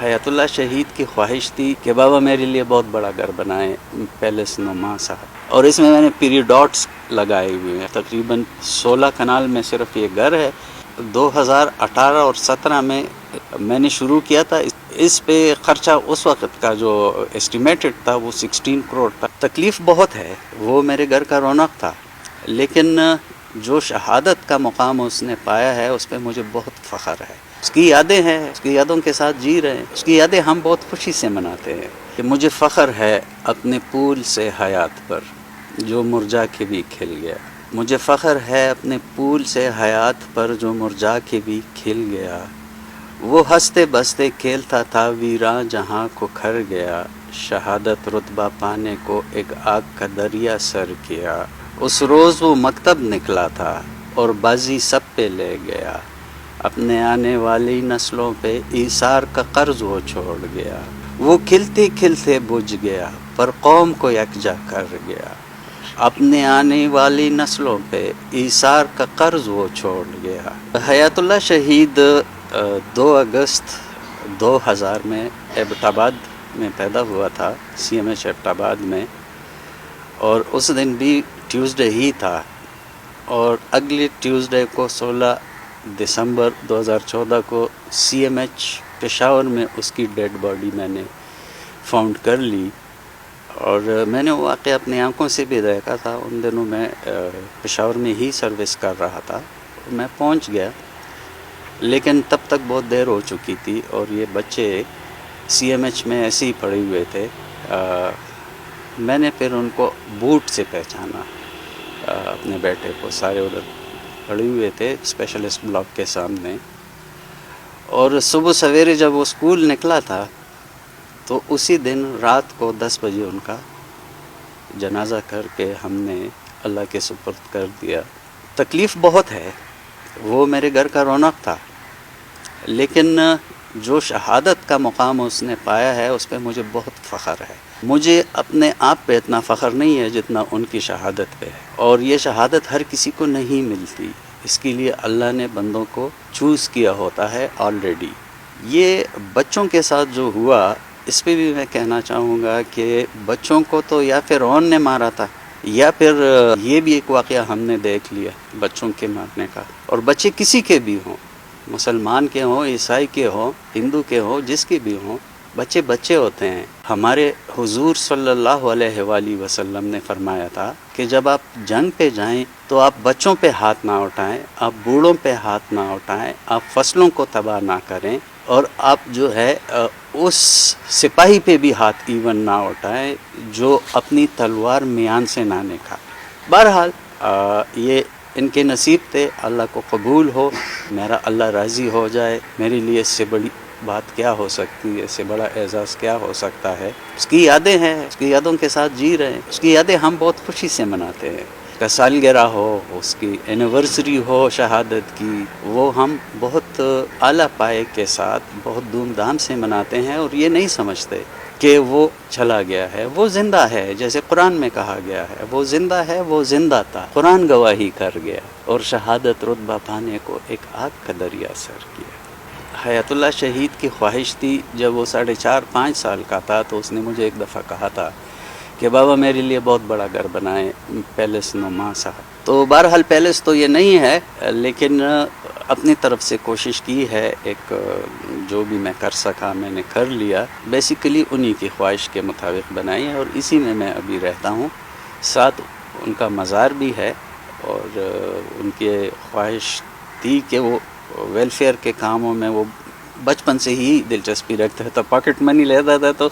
حیات اللہ شہید کی خواہش تھی کہ بابا میرے لیے بہت بڑا گھر بنائے، پیلس نما سا، اور اس میں نے پیریڈاٹس لگائے ہوئے ہیں۔ تقریباً 16 کنال میں صرف یہ گھر ہے۔ 2018 اور 17 میں نے شروع کیا تھا۔ اس پہ خرچہ اس وقت کا جو اسٹیمیٹڈ تھا وہ 16 کروڑ تھا۔ تکلیف بہت ہے، وہ میرے گھر کا رونق تھا، لیکن جو شہادت کا مقام اس نے پایا ہے اس پہ مجھے بہت فخر ہے۔ اس کی یادیں ہیں، اس کی یادوں کے ساتھ جی رہے ہیں، اس کی یادیں ہم بہت خوشی سے مناتے ہیں۔ کہ مجھے فخر ہے اپنے پھول سے حیات پر جو مرجا کے بھی کھل گیا۔ مجھے فخر ہے اپنے پھول سے حیات پر جو مرجا کے بھی کھل گیا۔ وہ ہنستے بستے کھیلتا تھا ویراں جہاں کو کھر گیا۔ شہادت رتبہ پانے کو ایک آگ کا دریا سر کیا۔ اس روز وہ مکتب نکلا تھا اور بازی سب پہ لے گیا۔ اپنے آنے والی نسلوں پہ ایثار کا قرض وہ چھوڑ گیا۔ وہ کھلتے کھلتے بجھ گیا پر قوم کو یکجا کر گیا۔ اپنے آنے والی نسلوں پہ ایثار کا قرض وہ چھوڑ گیا۔ حیات اللہ شہید 2 اگست 2000 میں ایبٹ آباد میں پیدا ہوا تھا، CMH ایبٹ آباد میں، اور اس دن بھی ٹیوزڈے ہی تھا، اور اگلے ٹیوزڈے کو 16 دسمبر 2014 کو CMH پشاور میں اس کی ڈیڈ باڈی میں نے فاؤنڈ کر لی، اور میں نے وہ واقعہ اپنی آنکھوں سے بھی دیکھا تھا۔ ان دنوں میں پشاور میں ہی سروس کر رہا تھا، میں پہنچ گیا، لیکن تب تک بہت دیر ہو چکی تھی، اور یہ بچے CMH میں ایسے ہی پڑے ہوئے تھے۔ میں نے پھر ان کو بوٹ سے پہچانا، اپنے بیٹے کو، سارے ادھر پڑے ہوئے تھے اسپیشلسٹ بلاک کے سامنے۔ اور صبح سویرے جب وہ اسکول نکلا تھا تو اسی دن رات کو 10 بجے ان کا جنازہ کر کے ہم نے اللہ کے سپرد کر دیا۔ تکلیف بہت ہے، وہ میرے گھر کا رونق تھا، لیکن جو شہادت کا مقام اس نے پایا ہے اس پہ مجھے بہت فخر ہے۔ مجھے اپنے آپ پہ اتنا فخر نہیں ہے جتنا ان کی شہادت پہ ہے، اور یہ شہادت ہر کسی کو نہیں ملتی، اس کے لیے اللہ نے بندوں کو چوز کیا ہوتا ہے آلریڈی۔ یہ بچوں کے ساتھ جو ہوا، اس پہ بھی میں کہنا چاہوں گا کہ بچوں کو تو یا فرعون نے مارا تھا، یا پھر یہ بھی ایک واقعہ ہم نے دیکھ لیا بچوں کے مارنے کا، اور بچے کسی کے بھی ہوں، مسلمان کے ہوں، عیسائی کے ہوں، ہندو کے ہوں، جس کے بھی ہوں، بچے بچے ہوتے ہیں۔ ہمارے حضور صلی اللہ علیہ وآلہ وسلم نے فرمایا تھا کہ جب آپ جنگ پہ جائیں تو آپ بچوں پہ ہاتھ نہ اٹھائیں، آپ بوڑھوں پہ ہاتھ نہ اٹھائیں، آپ فصلوں کو تباہ نہ کریں، اور آپ جو ہے اس سپاہی پہ بھی ہاتھ ایون نہ اٹھائیں جو اپنی تلوار میان سے نہ نکالے۔ بہرحال یہ ان کے نصیب تھے، اللہ کو قبول ہو، میرا اللہ راضی ہو جائے، میرے لیے اس سے بڑی بات کیا ہو سکتی ہے، اس سے بڑا اعزاز کیا ہو سکتا ہے۔ اس کی یادیں ہیں، اس کی یادوں کے ساتھ جی رہے ہیں، اس کی یادیں ہم بہت خوشی سے مناتے ہیں۔ اس کا سالگرہ ہو، اس کی اینیورسری ہو شہادت کی، وہ ہم بہت اعلیٰ پائے کے ساتھ بہت دھوم دھام سے مناتے ہیں، اور یہ نہیں سمجھتے کہ وہ چلا گیا ہے، وہ زندہ ہے، جیسے قرآن میں کہا گیا ہے، وہ زندہ ہے، وہ زندہ تھا، قرآن گواہی کر گیا، اور شہادت رتبہ پانے کو ایک آگ کا دریا سر کیا۔ حیات اللہ شہید کی خواہش تھی، جب وہ 4.5-5 سال کا تھا تو اس نے مجھے ایک دفعہ کہا تھا کہ بابا میرے لیے بہت بڑا گھر بنائے، پیلس نما سا۔ تو بہرحال پیلس تو یہ نہیں ہے، لیکن اپنی طرف سے کوشش کی ہے، ایک جو بھی میں کر سکا میں نے کر لیا، بیسیکلی انہی کی خواہش کے مطابق بنائی ہے، اور اسی میں ابھی رہتا ہوں۔ ساتھ ان کا مزار بھی ہے، اور ان کی خواہش تھی کہ وہ ویلفیئر کے کاموں میں وہ بچپن سے ہی دلچسپی رکھتا تھا، پاکٹ منی لیتا تھا تو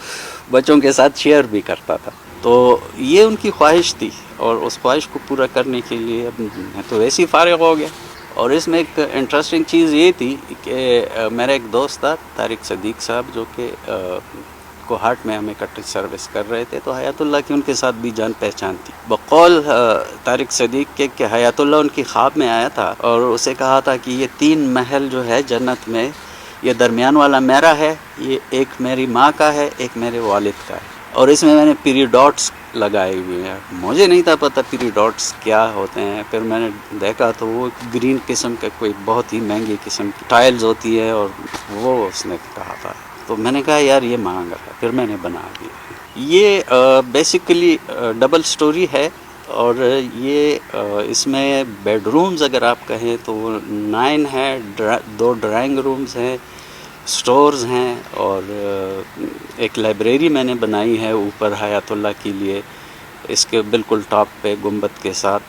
بچوں کے ساتھ شیئر بھی کرتا تھا۔ تو یہ ان کی خواہش تھی، اور اس خواہش کو پورا کرنے کے لیے اب میں تو ویسے ہی فارغ ہو گیا۔ اور اس میں ایک انٹرسٹنگ چیز یہ تھی کہ میرا ایک دوست تھا طارق صدیق صاحب، جو کہ کوہاٹ میں ہم اکٹھے سروس کر رہے تھے، تو حیات اللہ کی ان کے ساتھ بھی جان پہچان تھی۔ بقول طارق صدیق کے کہ حیات اللہ ان کی خواب میں آیا تھا اور اسے کہا تھا کہ یہ 3 محل جو ہے جنت میں، یہ درمیان والا میرا ہے، یہ ایک میری ماں کا ہے، ایک میرے والد کا ہے، اور اس میں نے پیریڈاٹس لگائے ہوئے ہیں. مجھے نہیں تھا پتہ پیریڈاٹس کیا ہوتے ہیں. پھر میں نے دیکھا تو وہ گرین قسم کا کوئی بہت ہی مہنگی قسم کی ٹائلز ہوتی ہے اور وہ اس نے کہا تھا. تو میں نے کہا یار یہ مانگ رہا ہے. پھر میں نے بنا دیا. یہ بیسیکلی ڈبل سٹوری ہے اور یہ اس میں بیڈ رومز اگر آپ کہیں تو 9 ہے. 2 ڈرائنگ رومز ہیں, سٹورز ہیں اور ایک لائبریری میں نے بنائی ہے اوپر حیات اللہ کے لیے, اس کے بالکل ٹاپ پہ گنبد کے ساتھ.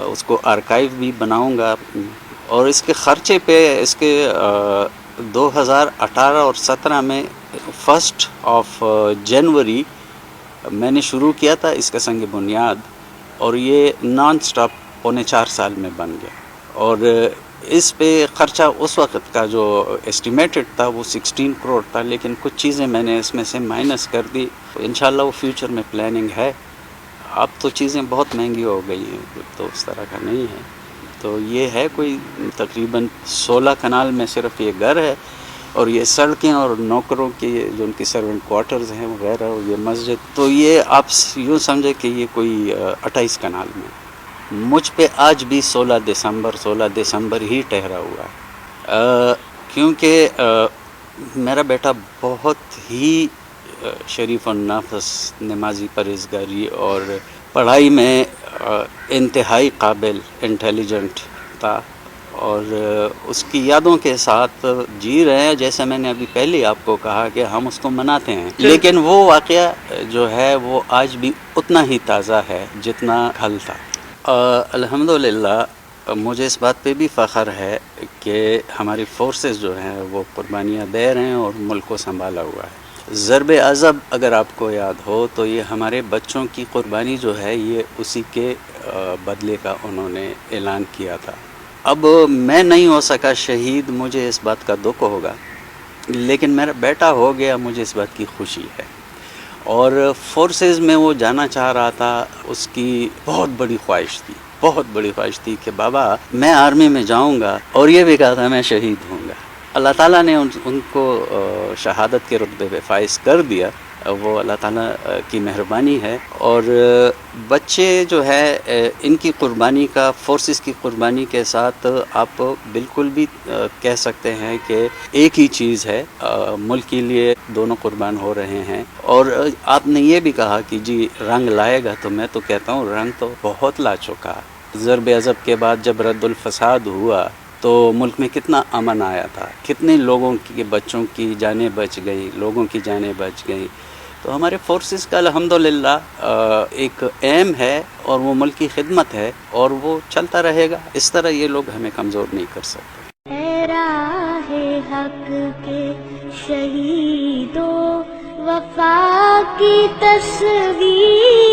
اس کو آرکائیو بھی بناؤں گا اور اس کے خرچے پہ اس کے 2018 اور 17 میں 1 جنوری میں نے شروع کیا تھا اس کا سنگ بنیاد, اور یہ نان سٹاپ 3.25 سال میں بن گیا. اور اس پہ خرچہ اس وقت کا جو اسٹیمیٹڈ تھا وہ 16 کروڑ تھا, لیکن کچھ چیزیں میں نے اس میں سے مائنس کر دی. انشاءاللہ وہ فیوچر میں پلاننگ ہے. اب تو چیزیں بہت مہنگی ہو گئی ہیں تو اس طرح کا نہیں ہے. تو یہ ہے کوئی تقریباً 16 کنال میں صرف یہ گھر ہے, اور یہ سڑکیں اور نوکروں کی جو ان کی سرونٹ کوارٹرز ہیں وغیرہ, اور یہ مسجد. تو یہ آپ یوں سمجھے کہ یہ کوئی 28 کنال میں. مجھ پہ آج بھی 16 دسمبر ہی ٹھہرا ہوا ہے, کیونکہ میرا بیٹا بہت ہی شریف النفس, نمازی, پرہیزگاری اور پڑھائی میں انتہائی قابل, انٹیلیجنٹ تھا. اور اس کی یادوں کے ساتھ جی رہے ہیں. جیسے میں نے ابھی پہلے آپ کو کہا کہ ہم اس کو مناتے ہیں, لیکن وہ واقعہ جو ہے وہ آج بھی اتنا ہی تازہ ہے جتنا کل تھا. الحمدللہ مجھے اس بات پہ بھی فخر ہے کہ ہماری فورسز جو ہیں وہ قربانیاں دے رہے ہیں اور ملک کو سنبھالا ہوا ہے. ضرب عضب اگر آپ کو یاد ہو تو یہ ہمارے بچوں کی قربانی جو ہے یہ اسی کے بدلے کا انہوں نے اعلان کیا تھا. اب میں نہیں ہو سکا شہید, مجھے اس بات کا دکھ ہوگا, لیکن میرا بیٹا ہو گیا, مجھے اس بات کی خوشی ہے. اور فورسز میں وہ جانا چاہ رہا تھا, اس کی بہت بڑی خواہش تھی کہ بابا میں آرمی میں جاؤں گا, اور یہ بھی کہا تھا میں شہید ہوں گا. اللہ تعالیٰ نے ان کو شہادت کے رتبے پہ فائز کر دیا. وہ اللہ تعالیٰ کی مہربانی ہے. اور بچے جو ہے ان کی قربانی کا, فورسز کی قربانی کے ساتھ آپ بالکل بھی کہہ سکتے ہیں کہ ایک ہی چیز ہے, ملک کے لیے دونوں قربان ہو رہے ہیں. اور آپ نے یہ بھی کہا کہ جی رنگ لائے گا, تو میں تو کہتا ہوں رنگ تو بہت لا چکا. ضرب عضب کے بعد جب رد الفساد ہوا تو ملک میں کتنا امن آیا تھا, کتنے لوگوں کی, بچوں کی جانیں بچ گئی, لوگوں کی جانیں بچ گئیں. تو ہمارے فورسز کا الحمدللہ ایک ایم ہے اور وہ ملک کی خدمت ہے, اور وہ چلتا رہے گا. اس طرح یہ لوگ ہمیں کمزور نہیں کر سکتے. اے راہ حق کے شہیدوں, وفا کی تصویر